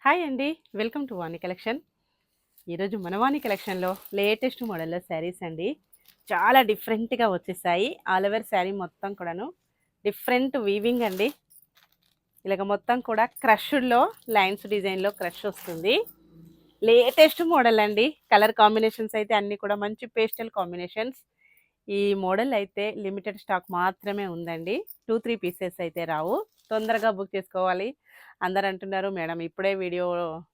Hi అండి. Welcome to Vani collection. ఈరోజు మన వాణి కలెక్షన్‌లో లేటెస్ట్ మోడల్‌లో శారీస్ అండి. చాలా డిఫరెంట్‌గా వచ్చేసాయి. ఆల్ ఓవర్ శారీ మొత్తం కూడాను డిఫరెంట్ వీవింగ్ అండి. ఇలాగ మొత్తం కూడా క్రష్డ్‌లో లైన్స్ డిజైన్‌లో క్రష్ వస్తుంది. లేటెస్ట్ మోడల్ అండి. కలర్ కాంబినేషన్స్ అయితే అన్నీ కూడా మంచి పేస్టల్ కాంబినేషన్స్. ఈ మోడల్ అయితే లిమిటెడ్ స్టాక్ మాత్రమే ఉందండి. 2, 3 పీసెస్ అయితే రావు. తొందరగా బుక్ చేసుకోవాలి. అందరూ అంటున్నారు, మేడం ఇప్పుడే వీడియో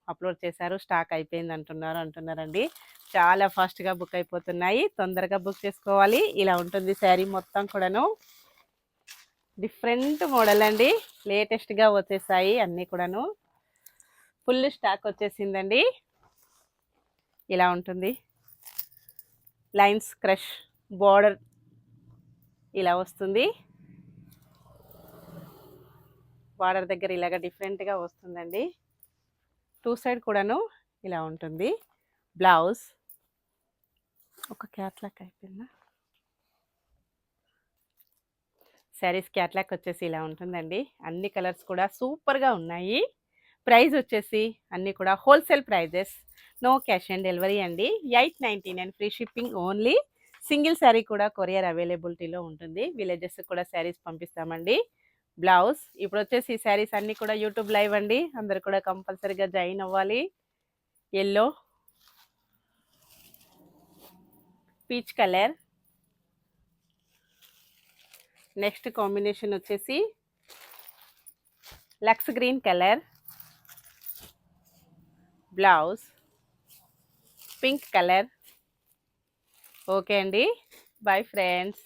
అప్లోడ్ చేశారు, స్టాక్ అయిపోయింది అంటున్నారండి. చాలా ఫాస్ట్‌గా బుక్ అయిపోతున్నాయి. తొందరగా బుక్ చేసుకోవాలి. ఇలా ఉంటుంది శారీ మొత్తం కూడాను. డిఫరెంట్ మోడల్ అండి. లేటెస్ట్‌గా వచ్చేసాయి అన్నీ కూడాను. ఫుల్ స్టాక్ వచ్చేసిందండి. ఇలా ఉంటుంది. లైన్స్ క్రష్ బోర్డర్ ఇలా వస్తుంది. బార్డర్ దగ్గర ఇలాగ డిఫరెంట్‌గా వస్తుందండి. 2 సైడ్ కూడాను ఇలా ఉంటుంది. బ్లౌజ్ ఒక క్యాట్లాగ్ అయిపోయిందా? శారీస్ క్యాట్లాగ్ వచ్చేసి ఇలా ఉంటుందండి. అన్ని కలర్స్ కూడా సూపర్‌గా ఉన్నాయి. ప్రైస్ వచ్చేసి అన్నీ కూడా wholesale prices. No cash on delivery అండి. 899 free shipping only. Single sari కూడా కొరియర్ అవైలబిలిటీలో ఉంటుంది. విలేజెస్ కూడా శారీస్ పంపిస్తామండి. బ్లౌజ్ ఇప్పుడు వచ్చేసి ఈ శారీస్ అన్నీ కూడా యూట్యూబ్ లైవ్ అండి. అందరూ కూడా కంపల్సరీగా జాయిన్ అవ్వాలి. Yellow, peach colour, next combination వచ్చేసి లక్స్ green colour, blouse pink colour. Okay అండి. Bye friends.